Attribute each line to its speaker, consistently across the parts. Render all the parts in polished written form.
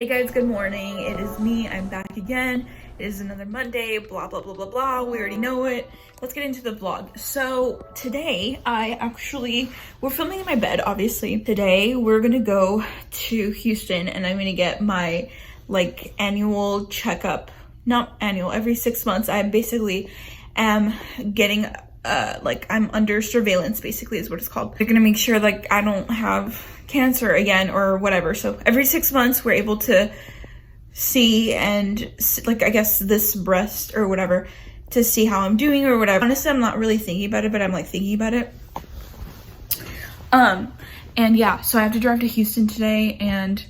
Speaker 1: Hey guys, good morning. It is me. I'm back again. It is another Monday, blah, blah, blah, blah, blah. We already know it. Let's get into the vlog. So today we're filming in my bed, obviously. Today we're gonna go to Houston and I'm gonna get my annual checkup. Not annual, every 6 months. I basically am getting I'm under surveillance, basically is what it's called. They're gonna make sure I don't have cancer again or whatever. So every 6 months we're able to see and I guess this breast or whatever to see how I'm doing or whatever. Honestly, I'm not really thinking about it, but I'm thinking about it. And yeah, so I have to drive to Houston today and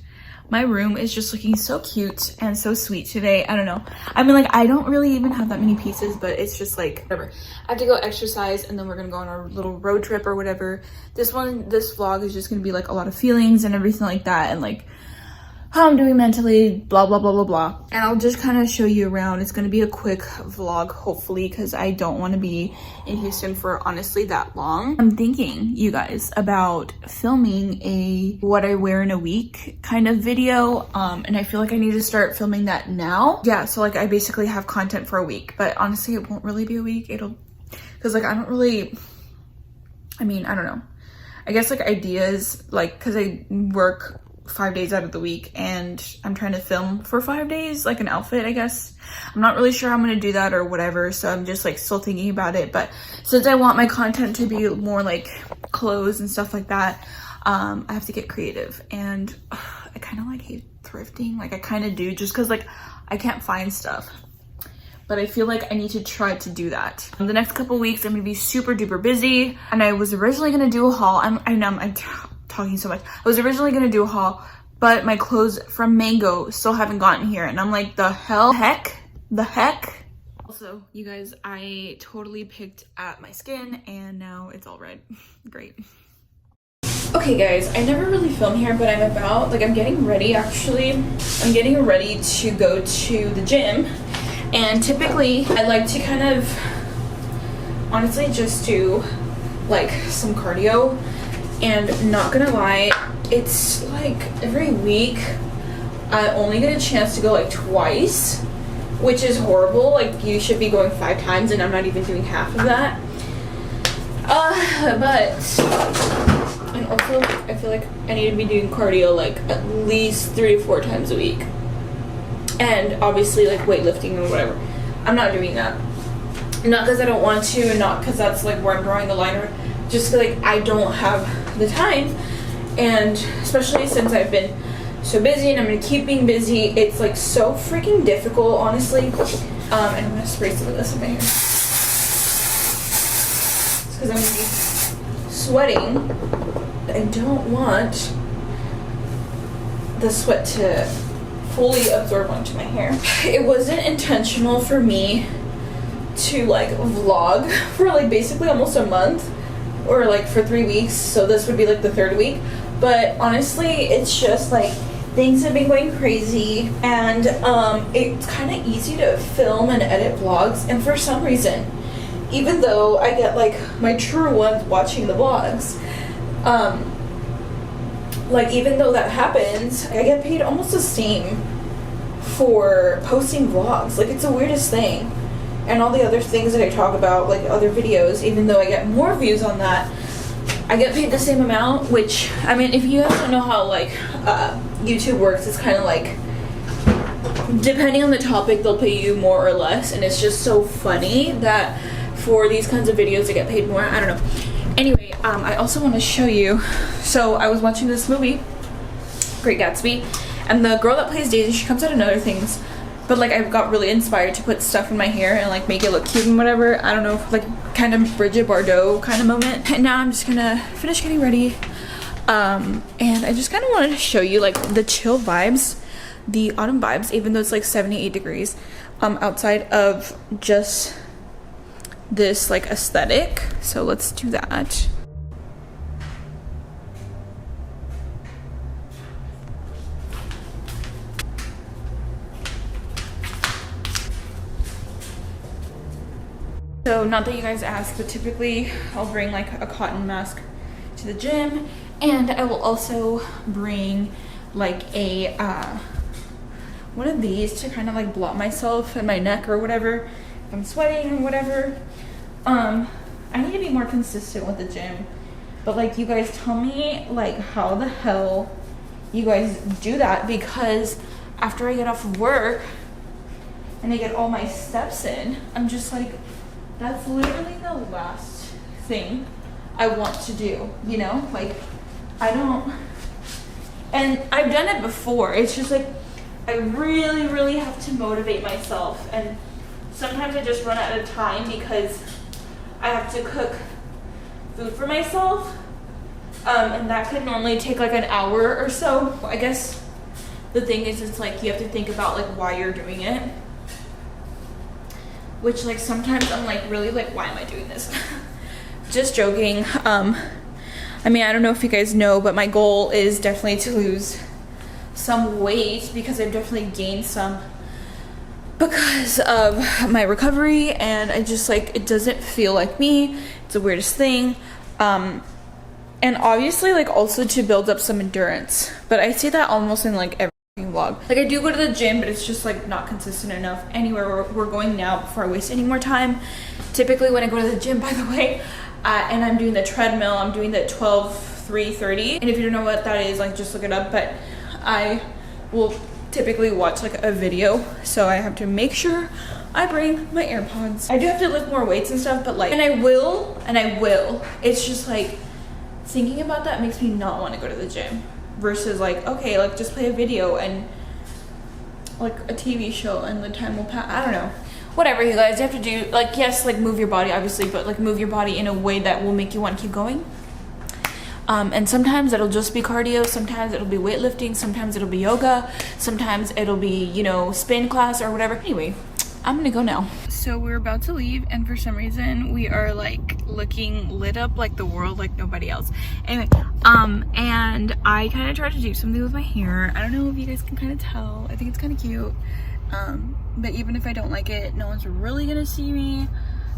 Speaker 1: my room is just looking so cute and so sweet today. I don't know. I mean, I don't really even have that many pieces, but it's just whatever. I have to go exercise and then we're gonna go on our little road trip or whatever. This vlog is just gonna be a lot of feelings and everything like that and how I'm doing mentally, blah, blah, blah, blah, blah. And I'll just kind of show you around. It's gonna be a quick vlog, hopefully, because I don't want to be in Houston for honestly that long. I'm thinking, you guys, about filming a what I wear in a week kind of video. And I feel like I need to start filming that now. Yeah, so I basically have content for a week, but honestly, it won't really be a week. Because I don't really, I don't know. I guess ideas, because I work 5 days out of the week and I'm trying to film for 5 days, an outfit, I guess. I'm not really sure how I'm gonna do that or whatever, so I'm just still thinking about it. But since I want my content to be more clothes and stuff like that, I have to get creative. And I kind of hate thrifting. I kind of do, just because I can't find stuff. But I feel I need to try to do that. The next couple weeks I'm gonna be super duper busy, and I was originally gonna do a haul. I know I'm talking so much. I was originally gonna do a haul, but my clothes from Mango still haven't gotten here, and I'm the heck. Also, you guys, I totally picked at my skin, and now it's all red. Great. Okay, guys, I never really film here, but I'm about I'm getting ready. Actually, I'm getting ready to go to the gym, and typically I like to kind of honestly just do some cardio. And not gonna lie, it's every week I only get a chance to go twice, which is horrible. You should be going 5 times and I'm not even doing half of that. And also I feel I need to be doing cardio at least 3 to 4 times a week. And obviously weightlifting or whatever. I'm not doing that. Not because I don't want to, and not because that's where I'm drawing the line, or just I don't have the time. And especially since I've been so busy and I'm gonna keep being busy, it's so freaking difficult, honestly. And I'm gonna spray some of this in my hair. It's because I'm gonna be sweating. I don't want the sweat to fully absorb onto my hair. It wasn't intentional for me to vlog for basically almost a month, or for 3 weeks, so this would be the 3rd week. But honestly, it's just things have been going crazy, and it's kind of easy to film and edit vlogs. And for some reason, even though I get my true ones watching the vlogs, even though that happens, I get paid almost the same for posting vlogs. It's the weirdest thing. And all the other things that I talk about, other videos, even though I get more views on that, I get paid the same amount. Which, if you guys don't know how YouTube works, it's kind of depending on the topic, they'll pay you more or less. And it's just so funny that for these kinds of videos I get paid more. I don't know. Anyway, I also want to show you. So I was watching this movie, Great Gatsby, and the girl that plays Daisy, she comes out in other things. But I got really inspired to put stuff in my hair and make it look cute and whatever. I don't know, kind of Bridget Bardot kind of moment. And now I'm just gonna finish getting ready. And I just kind of wanted to show you the chill vibes, the autumn vibes, even though it's 78 degrees outside of just this aesthetic. So let's do that. So not that you guys ask, but typically I'll bring a cotton mask to the gym, and I will also bring like a one of these to kind of like blot myself and my neck or whatever if I'm sweating or whatever. I need to be more consistent with the gym, but like, you guys tell me like how the hell you guys do that, because after I get off of work and I get all my steps in, I'm just like, that's literally the last thing I want to do, you know? Like, I don't, and I've done it before. It's just like, I really, really have to motivate myself. And sometimes I just run out of time because I have to cook food for myself. And that could normally take like an hour or so. I guess the thing is, it's like, you have to think about like why you're doing it. Which like, sometimes I'm like, really like, why am I doing this? Just joking. I mean, I don't know if you guys know, but my goal is definitely to lose some weight, because I've definitely gained some because of my recovery, and I just like, it doesn't feel like me. It's the weirdest thing. And obviously like also to build up some endurance, but I say that almost in like every vlog. Like, I do go to the gym, but it's just like not consistent enough. Anywhere we're going now, before I waste any more time, typically when I go to the gym, by the way, and I'm doing the treadmill, I'm doing the 12-3-30, and if you don't know what that is, like, just look it up. But I will typically watch like a video, so I have to make sure I bring my AirPods. I do have to lift more weights and stuff, but like, and I will, it's just like, thinking about that makes me not want to go to the gym, versus like, okay, like, just play a video and like a TV show and the time will pass. I don't know, whatever, you guys. You have to do like, yes, like move your body obviously, but like move your body in a way that will make you want to keep going. And sometimes it'll just be cardio, sometimes it'll be weightlifting, sometimes it'll be yoga, sometimes it'll be, you know, spin class or whatever. Anyway, I'm gonna go now. So we're about to leave, and for some reason we are like looking lit up like the world, like nobody else. Anyway, and I kind of tried to do something with my hair. I don't know if you guys can kind of tell. I think it's kind of cute. But even if I don't like it, no one's really gonna see me,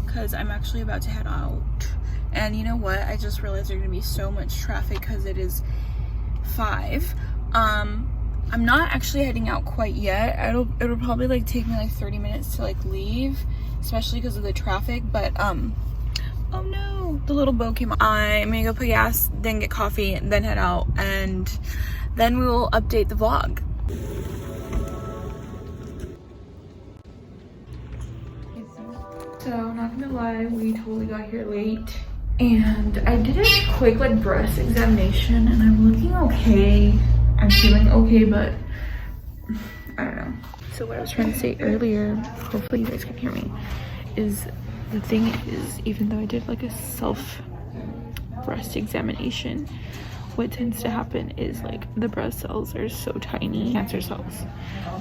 Speaker 1: because I'm actually about to head out. And you know what? I just realized there's gonna be so much traffic because it is 5. I'm not actually heading out quite yet. It'll probably like take me like 30 minutes to like leave, especially because of the traffic. But oh no, the little boat came on. I'm gonna go put gas, then get coffee, and then head out, and then we will update the vlog. So not gonna lie, we totally got here late, and I did a quick like breast examination, and I'm looking okay. I'm feeling okay, but I don't know. So what I was trying to say earlier, hopefully you guys can hear me, is the thing is, even though I did like a self breast examination, what tends to happen is like the breast cells are so tiny, cancer cells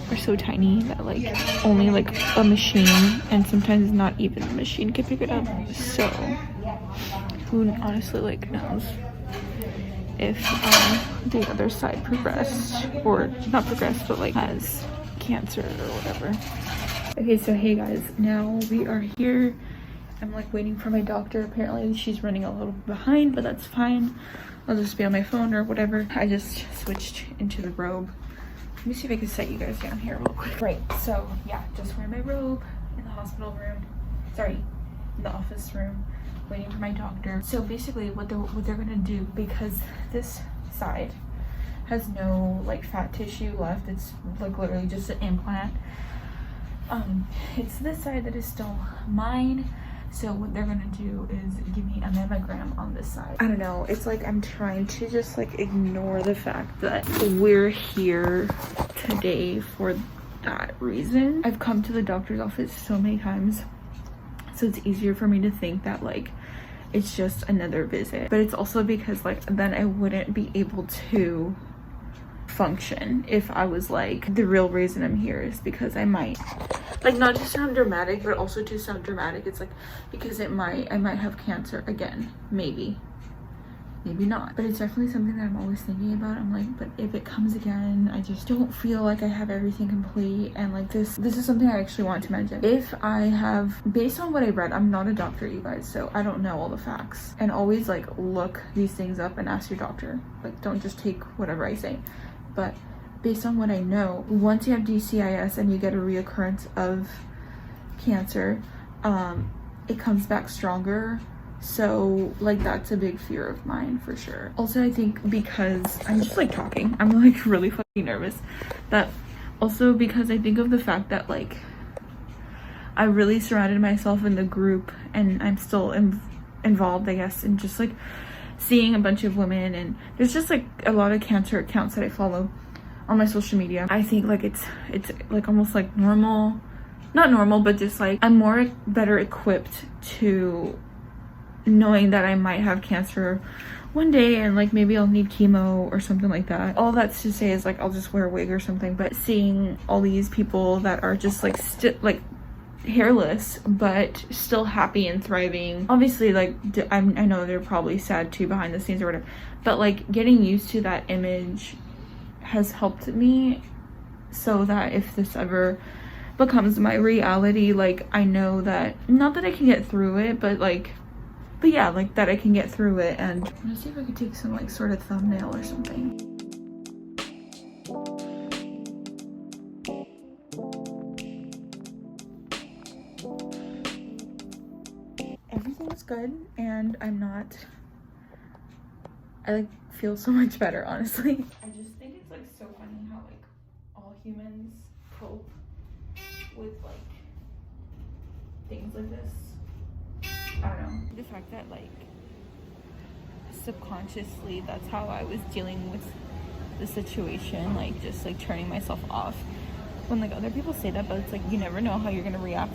Speaker 1: are so tiny that like only like a machine, and sometimes not even a machine, can pick it up. So who honestly like knows if the other side progressed, or not progressed, but like has cancer or whatever. Okay, so hey guys, now we are here. I'm like waiting for my doctor. Apparently she's running a little behind, but that's fine. I'll just be on my phone or whatever. I just switched into the robe. Let me see if I can set you guys down here real quick. Right, so yeah, just wearing my robe in the hospital room. Sorry, in the office room, waiting for my doctor. So basically what they're gonna do, because this side has no like fat tissue left, it's like literally just an implant. It's this side that is still mine. So what they're gonna do is give me a mammogram on this side. I don't know, it's like I'm trying to just like ignore the fact that we're here today for that reason. I've come to the doctor's office so many times, so it's easier for me to think that like it's just another visit. But it's also because like then I wouldn't be able to function if I was like, the real reason I'm here is because I might, like, not to sound dramatic, but also to sound dramatic, it's like because I might have cancer again. Maybe not, but it's definitely something that I'm always thinking about. I'm like, but if it comes again, I just don't feel like I have everything complete. And like this is something I actually want to mention. If I have, based on what I read, I'm not a doctor, you guys, so I don't know all the facts. And always like look these things up and ask your doctor. Like, don't just take whatever I say. But based on what I know, once you have DCIS and you get a reoccurrence of cancer, it comes back stronger. So like that's a big fear of mine for sure. Also, I think because I'm just like talking, I'm like really fucking nervous, that also because I think of the fact that like I really surrounded myself in the group, and I'm still involved, I guess, in just like seeing a bunch of women, and there's just like a lot of cancer accounts that I follow on my social media. I think like it's like almost like normal, not normal, but just like I'm more better equipped to knowing that I might have cancer one day, and like maybe I'll need chemo or something like that. All that's to say is like I'll just wear a wig or something. But seeing all these people that are just like like hairless but still happy and thriving, obviously like I know they're probably sad too behind the scenes or whatever, but like getting used to that image has helped me, so that if this ever becomes my reality, like I know that, not that I can get through it, but yeah, like that I can get through it. And I'm gonna see if I could take some like sort of thumbnail or something. Everything's good, and I like feel so much better, honestly. I just think it's like so funny how like all humans cope with like things like this. I don't know. The fact that like subconsciously that's how I was dealing with the situation, like just like turning myself off when like other people say that, but it's like you never know how you're gonna react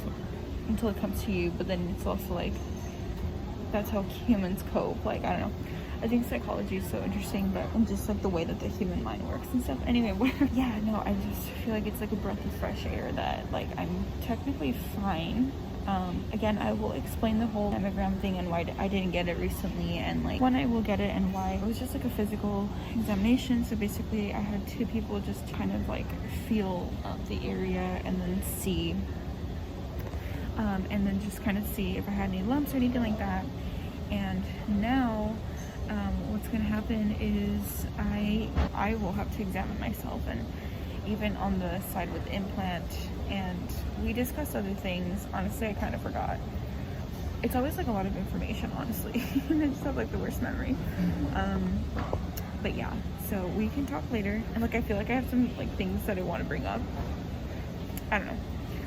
Speaker 1: until it comes to you. But then it's also like that's how humans cope. Like I don't know, I think psychology is so interesting, but just like the way that the human mind works and stuff. Anyway, yeah, no, I just feel like it's like a breath of fresh air that like I'm technically fine. Again, I will explain the whole mammogram thing and why I didn't get it recently, and like when I will get it and why. It was just like a physical examination, so basically I had two people just kind of like feel the area and then see and then just kind of see if I had any lumps or anything like that. And now what's gonna happen is I will have to examine myself, and even on the side with the implant, and we discussed other things. Honestly, I kind of forgot. It's always like a lot of information, honestly. And I just have like the worst memory. But yeah, so we can talk later. And like I feel like I have some like things that I want to bring up. I don't know,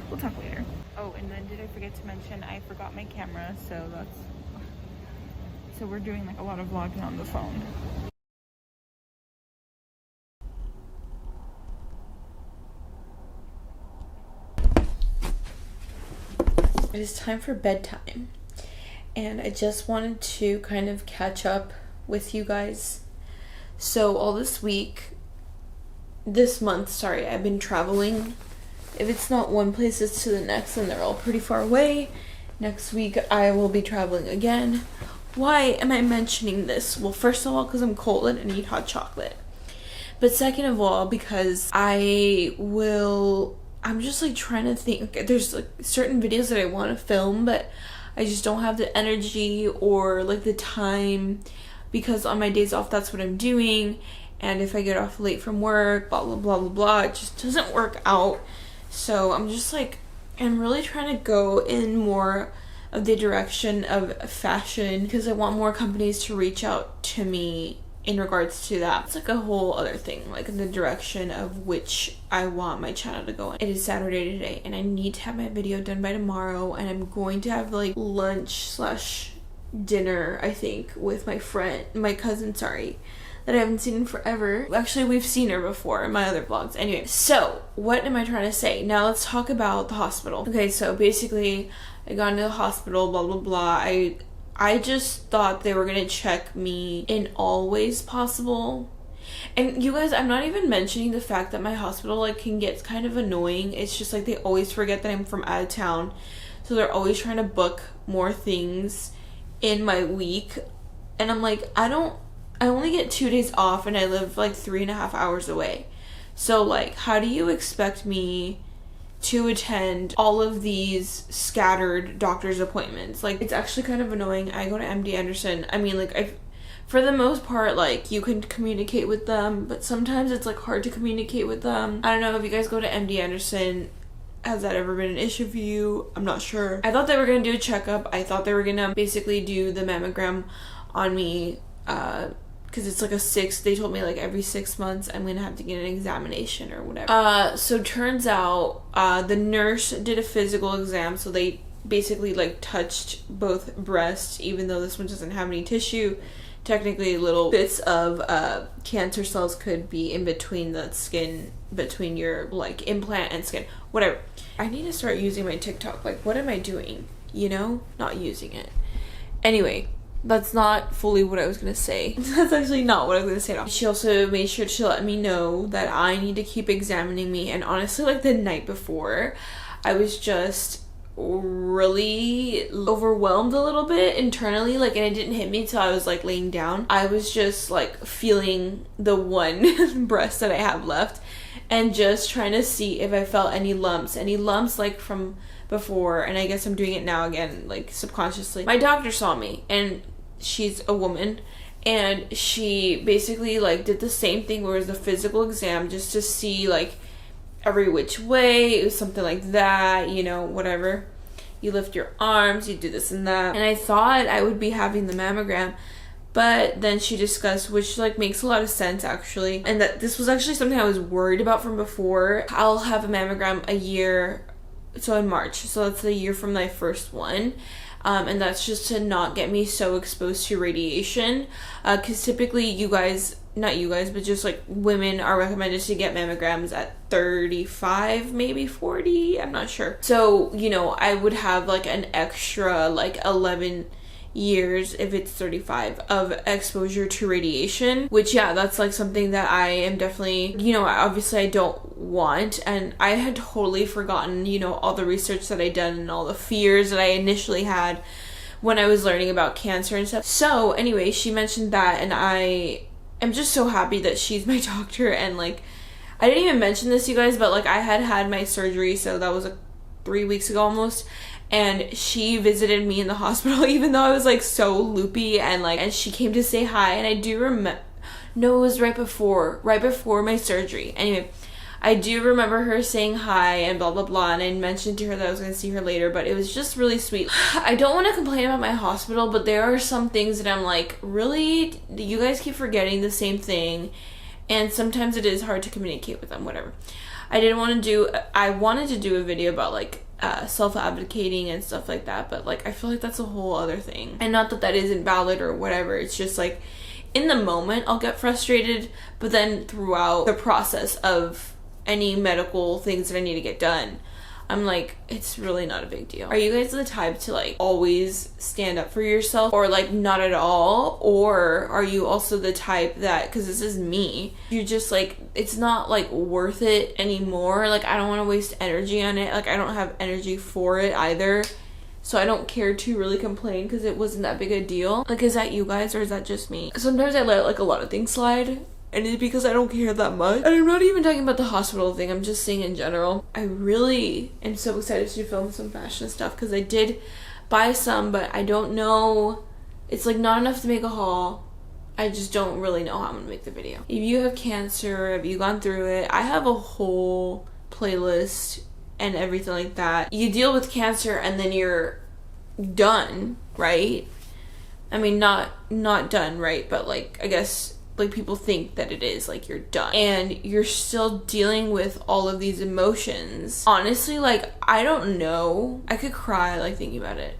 Speaker 1: we'll talk later. Oh, and then did I forget to mention I forgot my camera, so we're doing like a lot of vlogging on the phone. It is time for bedtime, and I just wanted to kind of catch up with you guys. So all this month, I've been traveling. If it's not one place, it's to the next, and they're all pretty far away. Next week I will be traveling again. Why am I mentioning this? Well, first of all, because I'm cold and I need hot chocolate. But second of all, because I'm just like trying to think. There's like certain videos that I want to film, but I just don't have the energy or like the time, because on my days off that's what I'm doing, and if I get off late from work, blah blah blah blah blah, it just doesn't work out. So I'm just like, I'm really trying to go in more of the direction of fashion, because I want more companies to reach out to me in regards to that. It's like a whole other thing, like in the direction of which I want my channel to go in. It is Saturday today, and I need to have my video done by tomorrow, and I'm going to have like lunch/dinner, I think, with my cousin, that I haven't seen in forever. Actually, we've seen her before in my other vlogs. Anyway, so what am I trying to say? Now let's talk about the hospital. Okay, so basically I got into the hospital, blah blah blah. I just thought they were gonna check me in all ways possible. And you guys, I'm not even mentioning the fact that my hospital like can get kind of annoying. It's just like they always forget that I'm from out of town, so they're always trying to book more things in my week, and I'm like, I only get 2 days off, and I live like 3.5 hours away. So like, how do you expect me to attend all of these scattered doctor's appointments? Like, it's actually kind of annoying. I go to MD Anderson. I mean, like, for the most part, like, you can communicate with them, but sometimes it's like hard to communicate with them. I don't know if you guys go to MD Anderson. Has that ever been an issue for you? I'm not sure. I thought they were gonna do a checkup. I thought they were gonna basically do the mammogram on me, because it's like they told me like every 6 months I'm gonna have to get an examination or whatever. So turns out the nurse did a physical exam, so they basically like touched both breasts, even though this one doesn't have any tissue. Technically, little bits of cancer cells could be in between the skin, between your like implant and skin, whatever. I need to start using my TikTok. Like, what am I doing? You know, not using it. Anyway, that's not fully what I was gonna say. That's actually not what I was gonna say at all. She also made sure to let me know that I need to keep examining me. And honestly, like the night before, I was just really overwhelmed a little bit internally, like, and it didn't hit me till I was like laying down. I was just like feeling the one breast that I have left and just trying to see if I felt any lumps like from before. And I guess I'm doing it now again, like subconsciously. My doctor saw me, and she's a woman, and she basically like did the same thing where it was a physical exam just to see like every which way. It was something like that, you know, whatever. You lift your arms, you do this and that. And I thought I would be having the mammogram, but then she discussed, which like makes a lot of sense actually, and that this was actually something I was worried about from before. I'll have a mammogram a year, so in March, so that's a year from my first one. And that's just to not get me so exposed to radiation, because typically not you guys, but just like women are recommended to get mammograms at 35, maybe 40, I'm not sure. So, you know, I would have like an extra like 11 years, if it's 35, of exposure to radiation, which, yeah, that's like something that I am definitely, you know, obviously I don't want. And I had totally forgotten, you know, all the research that I'd done and all the fears that I initially had when I was learning about cancer and stuff. So anyway, she mentioned that, and I am just so happy that she's my doctor. And like, I didn't even mention this, you guys, but like I had my surgery, so that was 3 weeks ago almost, and she visited me in the hospital even though I was like so loopy, and like, and she came to say hi. And I do remember, no, it was right before my surgery. Anyway, I do remember her saying hi and blah blah blah, and I mentioned to her that I was going to see her later, but it was just really sweet. I don't want to complain about my hospital, but there are some things that I'm like, really, you guys keep forgetting the same thing, and sometimes it is hard to communicate with them, whatever. I wanted to do a video about like self-advocating and stuff like that, but like I feel like that's a whole other thing. And not that that isn't valid or whatever, it's just like in the moment I'll get frustrated, but then throughout the process of any medical things that I need to get done, I'm like, it's really not a big deal. Are you guys the type to like always stand up for yourself, or like not at all? Or are you also the type that, because this is me, you just like, it's not like worth it anymore, like I don't want to waste energy on it, like I don't have energy for it either, so I don't care to really complain because it wasn't that big a deal? Like, is that you guys, or is that just me? Sometimes I let like a lot of things slide, and it's because I don't care that much. And I'm not even talking about the hospital thing, I'm just saying in general. I really am so excited to film some fashion stuff, because I did buy some, but I don't know, it's like not enough to make a haul. I just don't really know how I'm gonna make the video. If you have cancer, have you gone through it, I have a whole playlist and everything like that. You deal with cancer and then you're done, right? I mean, not done, right? But like, I guess like people think that it is, like you're done, and you're still dealing with all of these emotions. Honestly, like, I don't know, I could cry like thinking about it.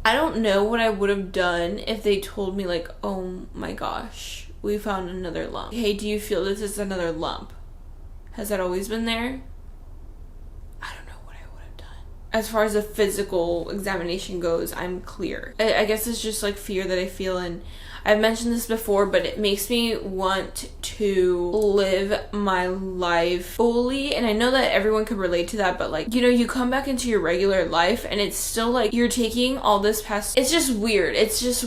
Speaker 1: I don't know what I would have done if they told me like, oh my gosh, we found another lump. Hey, do you feel this is another lump? Has that always been there? I don't know what I would have done. As far as a physical examination goes, I'm clear. I guess it's just like fear that I feel, and I've mentioned this before, but it makes me want to live my life fully. And I know that everyone could relate to that, but like, you know, you come back into your regular life and it's still like you're taking all this past, it's just weird. It's just,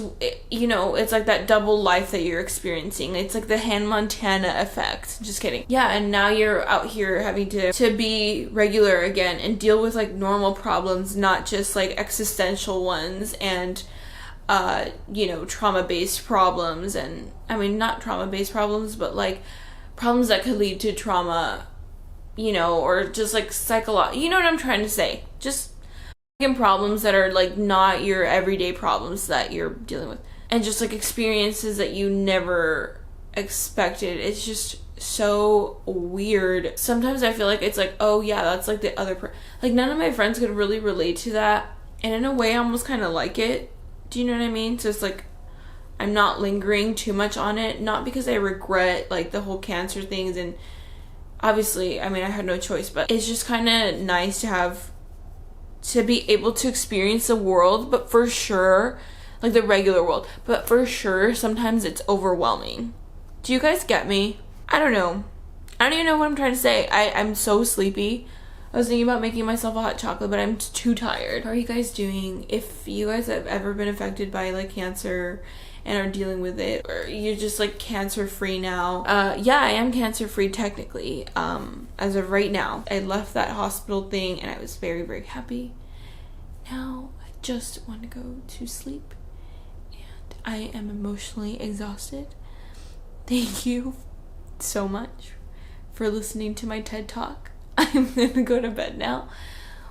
Speaker 1: you know, it's like that double life that you're experiencing. It's like the Hannah Montana effect. Just kidding. Yeah, and now you're out here having to be regular again and deal with like normal problems, not just like existential ones. And you know, trauma-based problems, and I mean, not trauma-based problems, but like problems that could lead to trauma, you know, or just like you know what I'm trying to say, just problems that are like not your everyday problems that you're dealing with, and just like experiences that you never expected. It's just so weird. Sometimes I feel like it's like, oh yeah, that's like the other like none of my friends could really relate to that, and in a way I almost kind of like it. Do you know what I mean? So it's like I'm not lingering too much on it, not because I regret like the whole cancer things, and obviously I mean I had no choice, but it's just kind of nice to be able to experience the world, but for sure, like the regular world, but for sure sometimes it's overwhelming. Do you guys get me? I don't know. I don't even know what I'm trying to say. I'm so sleepy. I was thinking about making myself a hot chocolate, but I'm too tired. How are you guys doing? If you guys have ever been affected by like cancer and are dealing with it, or you're just like cancer free now, yeah, I am cancer free technically, as of right now. I left that hospital thing and I was very, very happy. Now I just want to go to sleep, and I am emotionally exhausted. Thank you so much for listening to my TED Talk. I'm gonna go to bed now.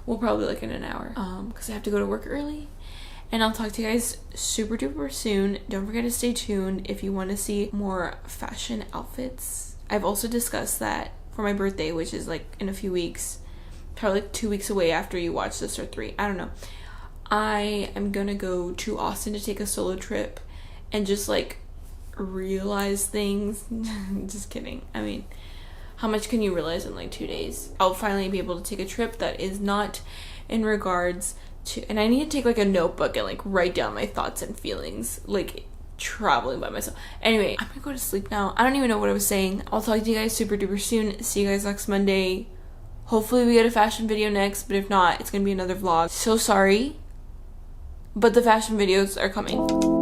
Speaker 1: Well, probably like in an hour, because I have to go to work early. And I'll talk to you guys super duper soon. Don't forget to stay tuned if you want to see more fashion outfits. I've also discussed that for my birthday, which is like in a few weeks, probably like 2 weeks away after you watch this, or 3, I don't know. I am gonna go to Austin to take a solo trip and just like realize things. Just kidding. I mean, how much can you realize in like 2 days? I'll finally be able to take a trip that is not in regards to, and I need to take like a notebook and like write down my thoughts and feelings, like traveling by myself. Anyway, I'm gonna go to sleep now. I don't even know what I was saying. I'll talk to you guys super duper soon. See you guys next Monday. Hopefully we get a fashion video next, but if not, it's gonna be another vlog. So sorry, but the fashion videos are coming.